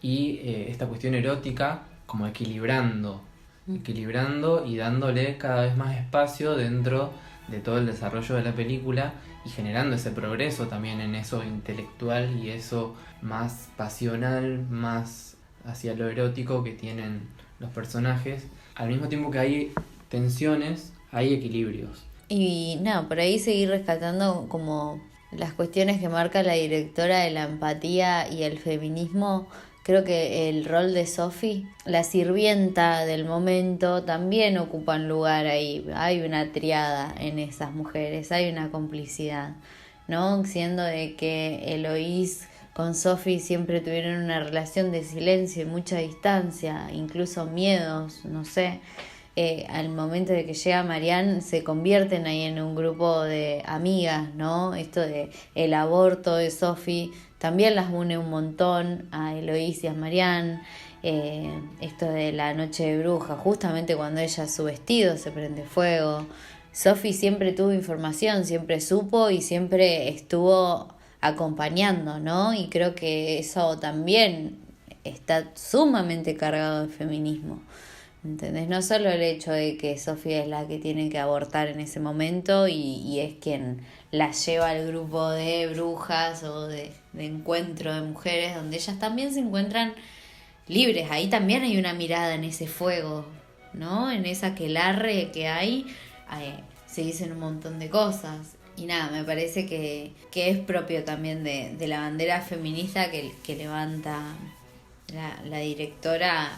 Speaker 2: y esta cuestión erótica como equilibrando y dándole cada vez más espacio dentro de todo el desarrollo de la película y generando ese progreso también en eso intelectual y eso más pasional, más hacia lo erótico que tienen los personajes. Al mismo tiempo que hay tensiones, hay equilibrios.
Speaker 3: Y nada, por ahí seguir rescatando como las cuestiones que marca la directora de la empatía y el feminismo. Creo que el rol de Sophie, la sirvienta del momento, también ocupa un lugar ahí. Hay una triada en esas mujeres, hay una complicidad, ¿no? Siendo de que Eloís con Sophie siempre tuvieron una relación de silencio y mucha distancia, incluso miedos, no sé. Al momento de que llega Marianne se convierten ahí en un grupo de amigas, ¿no? Esto de el aborto de Sophie también las une un montón a Eloís y a Marianne. Esto de la noche de bruja, justamente cuando ella su vestido se prende fuego. Sophie siempre tuvo información, siempre supo y siempre estuvo acompañando, ¿no? Y creo que eso también está sumamente cargado de feminismo. ¿Entendés? No solo el hecho de que Sofía es la que tiene que abortar en ese momento y es quien la lleva al grupo de brujas o de encuentro de mujeres donde ellas también se encuentran libres. Ahí también hay una mirada en ese fuego, ¿no? En esa aquelarre que hay, se dicen un montón de cosas. Y nada, me parece que es propio también de la bandera feminista que levanta la directora,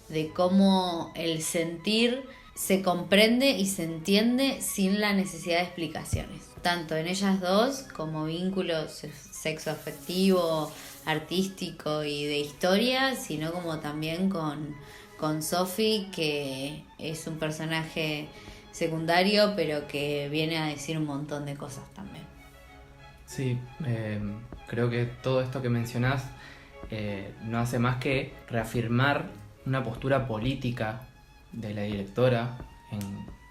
Speaker 3: de cómo el sentir se comprende y se entiende sin la necesidad de explicaciones, tanto en ellas dos como vínculos sexoafectivo, artístico y de historia, sino como también con Sophie, que es un personaje secundario pero que viene a decir un montón de cosas también.
Speaker 2: Sí, creo que todo esto que mencionás no hace más que reafirmar una postura política de la directora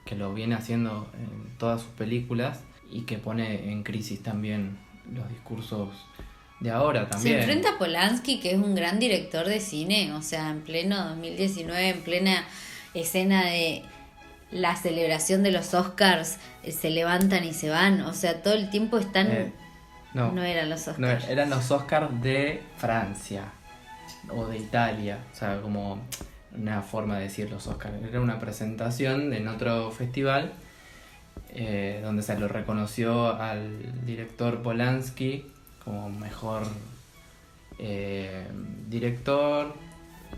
Speaker 2: que lo viene haciendo en todas sus películas y que pone en crisis también los discursos de ahora también.
Speaker 3: Se enfrenta a Polanski, que es un gran director de cine, o sea, en pleno 2019, en plena escena de la celebración de los Oscars, se levantan y se van, o sea, todo el tiempo están... No eran los Oscars.
Speaker 2: No, eran los Oscars de Francia o de Italia, o sea, como una forma de decir los Oscars. Era una presentación en otro festival donde se lo reconoció al director Polanski como mejor director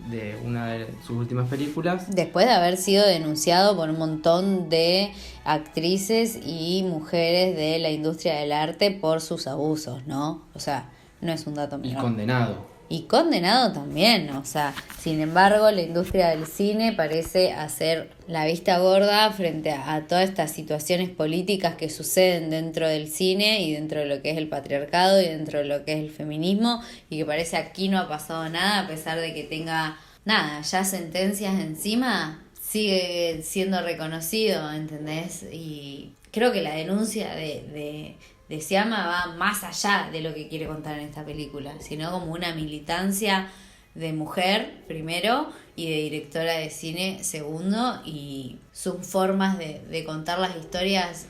Speaker 2: de una de sus últimas películas.
Speaker 3: Después de haber sido denunciado por un montón de actrices y mujeres de la industria del arte por sus abusos, ¿no? O sea, no es un dato menor.
Speaker 2: Y condenado.
Speaker 3: Y condenado también, o sea, sin embargo, la industria del cine parece hacer la vista gorda frente a todas estas situaciones políticas que suceden dentro del cine y dentro de lo que es el patriarcado y dentro de lo que es el feminismo, y que parece aquí no ha pasado nada, a pesar de que tenga, nada, ya sentencias encima, sigue siendo reconocido, ¿entendés? Y creo que la denuncia de Siama va más allá de lo que quiere contar en esta película, sino como una militancia de mujer, primero, y de directora de cine, segundo, y sus formas de contar las historias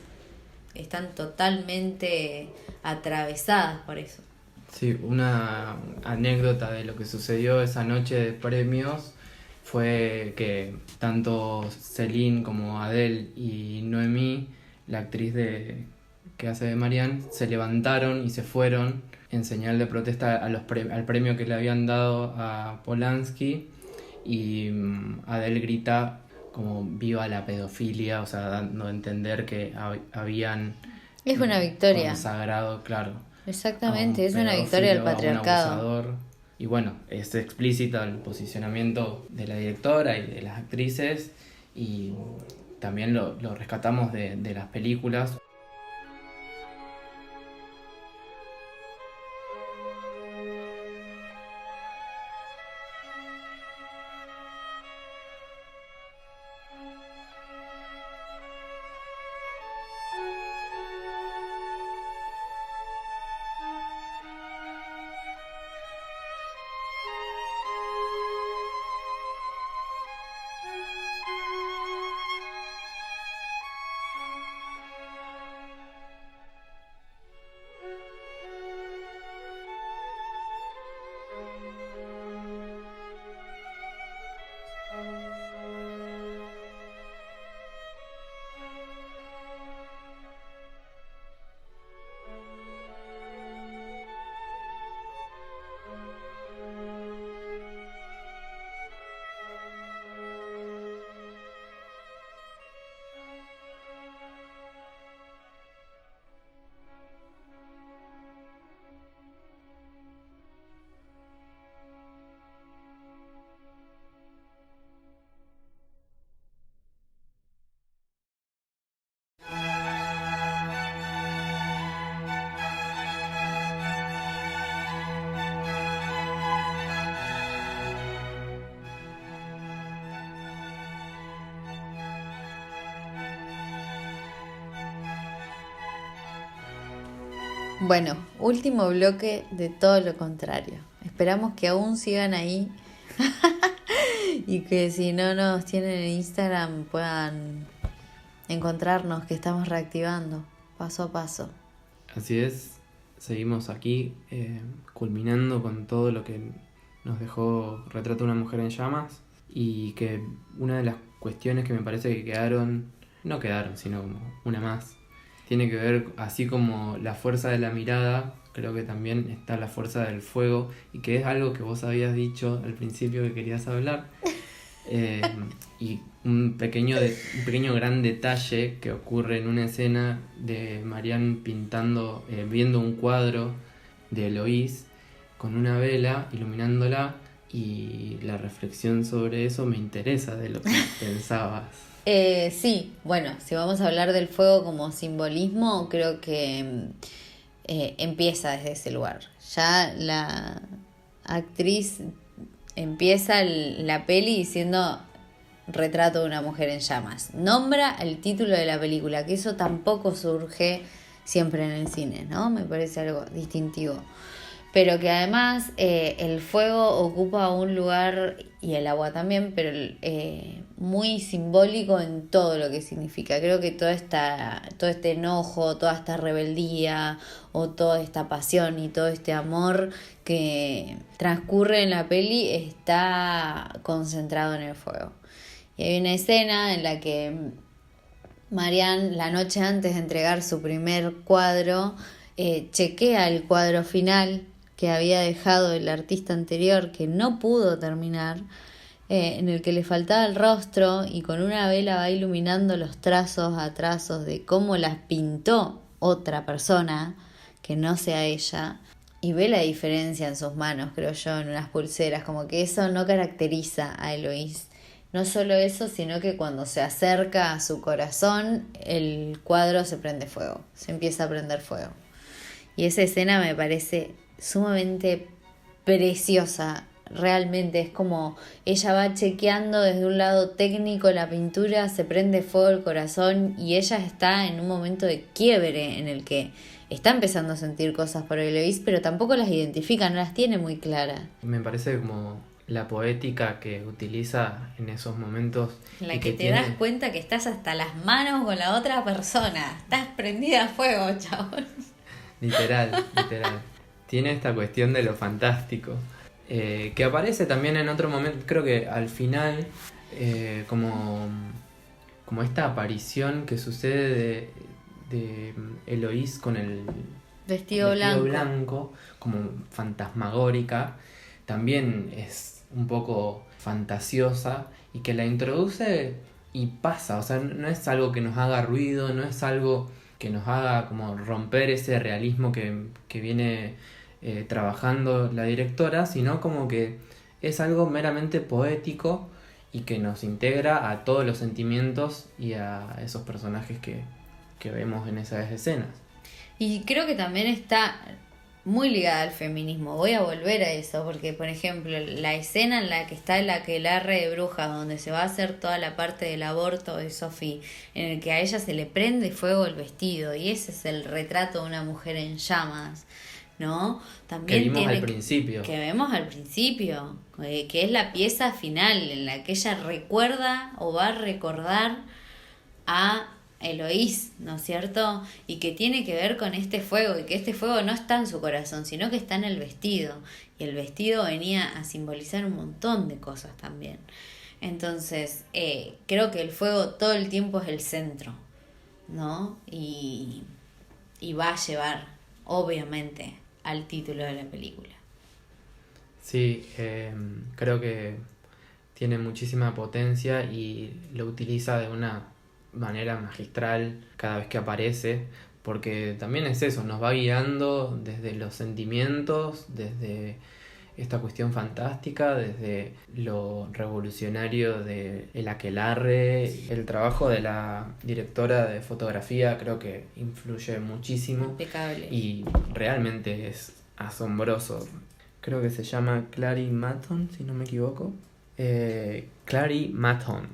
Speaker 3: están totalmente atravesadas por eso.
Speaker 2: Sí, una anécdota de lo que sucedió esa noche de premios fue que tanto Celine como Adele y Noemí, la actriz que hace de Marianne, se levantaron y se fueron en señal de protesta al premio que le habían dado a Polanski, y Adele grita como viva la pedofilia, o sea, dando a entender que habían
Speaker 3: Es una victoria.
Speaker 2: consagrado, claro,
Speaker 3: Exactamente,
Speaker 2: a un
Speaker 3: es una victoria del
Speaker 2: pedófilo, a un
Speaker 3: patriarcado.
Speaker 2: abusador. Y bueno, es explícita el posicionamiento de la directora y de las actrices, y también lo rescatamos de las películas.
Speaker 3: Bueno, último bloque de todo lo contrario. Esperamos que aún sigan ahí y que si no nos tienen en Instagram puedan encontrarnos, que estamos reactivando paso a paso.
Speaker 2: Así es, seguimos aquí culminando con todo lo que nos dejó Retrato de una mujer en llamas, y que una de las cuestiones que me parece que no quedaron, sino como una más, tiene que ver, así como la fuerza de la mirada, creo que también está la fuerza del fuego, y que es algo que vos habías dicho al principio que querías hablar. Y un pequeño gran detalle que ocurre en una escena de Marianne pintando, viendo un cuadro de Eloís con una vela, iluminándola, y la reflexión sobre eso me interesa de lo que pensabas.
Speaker 3: Sí, bueno, si vamos a hablar del fuego como simbolismo, creo que empieza desde ese lugar. Ya la actriz empieza la peli diciendo Retrato de una mujer en llamas. Nombra el título de la película, que eso tampoco surge siempre en el cine, ¿no? Me parece algo distintivo. Pero que además el fuego ocupa un lugar, y el agua también, pero muy simbólico en todo lo que significa. Creo que todo este enojo, toda esta rebeldía, o toda esta pasión y todo este amor que transcurre en la peli está concentrado en el fuego. Y hay una escena en la que Marianne, la noche antes de entregar su primer cuadro, chequea el cuadro final que había dejado el artista anterior, que no pudo terminar, en el que le faltaba el rostro, y con una vela va iluminando los trazos a trazos de cómo las pintó otra persona que no sea ella, y ve la diferencia en sus manos, creo yo, en unas pulseras, como que eso no caracteriza a Eloís. No solo eso, sino que cuando se acerca a su corazón, el cuadro se prende fuego, se empieza a prender fuego. Y esa escena me parece sumamente preciosa, realmente. Es como ella va chequeando desde un lado técnico la pintura, se prende fuego el corazón, y ella está en un momento de quiebre en el que está empezando a sentir cosas por Eloís, pero tampoco las identifica, no las tiene muy claras.
Speaker 2: Me parece como la poética que utiliza en esos momentos.
Speaker 3: En la que te das cuenta que estás hasta las manos con la otra persona. Estás prendida a fuego, chabón.
Speaker 2: Literal. Tiene esta cuestión de lo fantástico. Que aparece también en otro momento, creo que al final, como esta aparición que sucede de Eloís con
Speaker 3: Vestido
Speaker 2: blanco, como fantasmagórica, también es un poco fantasiosa y que la introduce y pasa, o sea, no es algo que nos haga ruido, no es algo que nos haga como romper ese realismo que viene trabajando la directora, sino como que es algo meramente poético y que nos integra a todos los sentimientos y a esos personajes que vemos en esas escenas.
Speaker 3: Y creo que también está muy ligada al feminismo. Voy a volver a eso, porque por ejemplo, la escena en la que está el aquelarre de brujas, donde se va a hacer toda la parte del aborto de Sophie, en el que a ella se le prende fuego el vestido, y ese es el retrato de una mujer en llamas, ¿no? También
Speaker 2: que vimos al principio.
Speaker 3: Que vemos al principio, que es la pieza final en la que ella recuerda o va a recordar a Eloís, ¿no es cierto? Y que tiene que ver con este fuego, y que este fuego no está en su corazón, sino que está en el vestido. Y el vestido venía a simbolizar un montón de cosas también. Entonces, creo que el fuego todo el tiempo es el centro, ¿no? Y va a llevar, obviamente, al título de la película.
Speaker 2: Sí, creo que tiene muchísima potencia y lo utiliza de una manera magistral cada vez que aparece, porque también es eso, nos va guiando desde los sentimientos, desde esta cuestión fantástica, desde lo revolucionario de el aquelarre. El trabajo de la directora de fotografía creo que influye muchísimo.
Speaker 3: Impecable.
Speaker 2: Y realmente es asombroso. Creo que se llama Clary Mathon, si no me equivoco. Clary Mathon,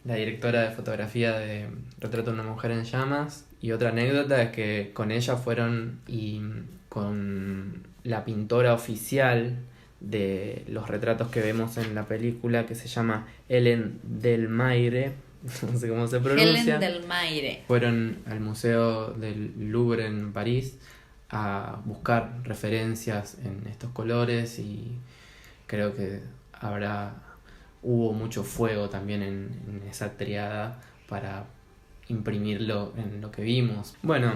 Speaker 2: la directora de fotografía de Retrato de una mujer en llamas. Y otra anécdota es que con ella fueron y con la pintora oficial de los retratos que vemos en la película, que se llama Ellen Delmaire, no sé cómo se pronuncia.
Speaker 3: Ellen Delmaire.
Speaker 2: Fueron al Museo del Louvre en París a buscar referencias en estos colores, y creo que hubo mucho fuego también en esa triada para imprimirlo en lo que vimos. Bueno,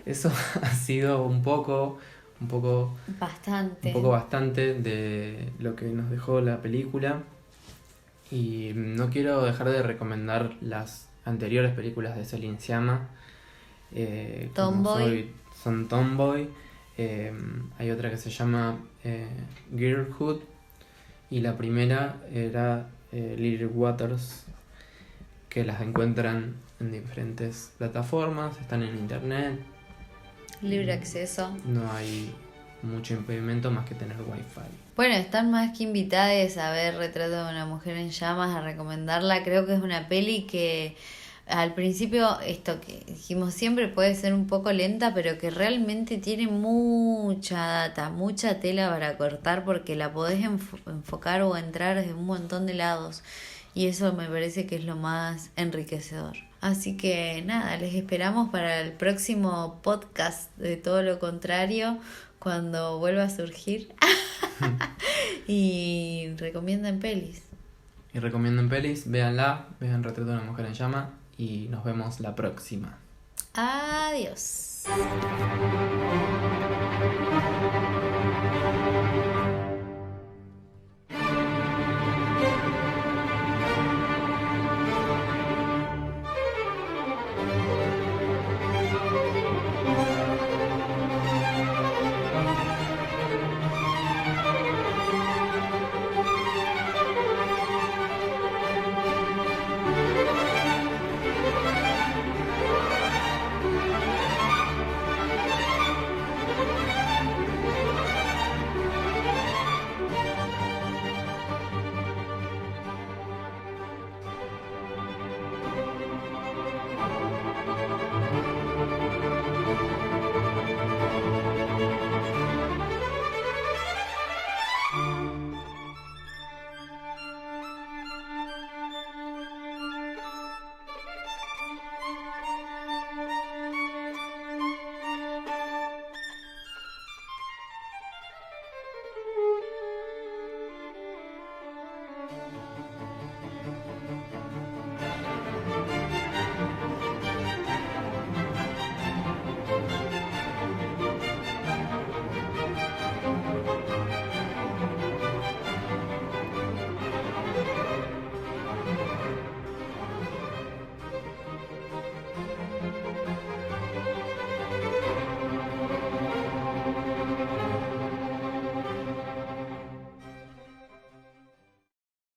Speaker 2: eso ha sido un poco bastante de lo que nos dejó la película, y no quiero dejar de recomendar las anteriores películas de Céline Sciamma.
Speaker 3: Tomboy.
Speaker 2: Son Tomboy, hay otra que se llama Girlhood, y la primera era Little Waters, que las encuentran en diferentes plataformas, están en internet.
Speaker 3: Libre acceso.
Speaker 2: No hay mucho impedimento más que tener wifi.
Speaker 3: Bueno, están más que invitadas a ver Retrato de una mujer en llamas, a recomendarla. Creo que es una peli que al principio, esto que dijimos siempre, puede ser un poco lenta, pero que realmente tiene mucha data, mucha tela para cortar, porque la podés enfocar o entrar desde un montón de lados, y eso me parece que es lo más enriquecedor. Así que nada, les esperamos para el próximo podcast de Todo lo Contrario, cuando vuelva a surgir. Y recomienden pelis.
Speaker 2: Y recomienden pelis, véanla, vean Retrato de una mujer en llama, y nos vemos la próxima.
Speaker 3: Adiós.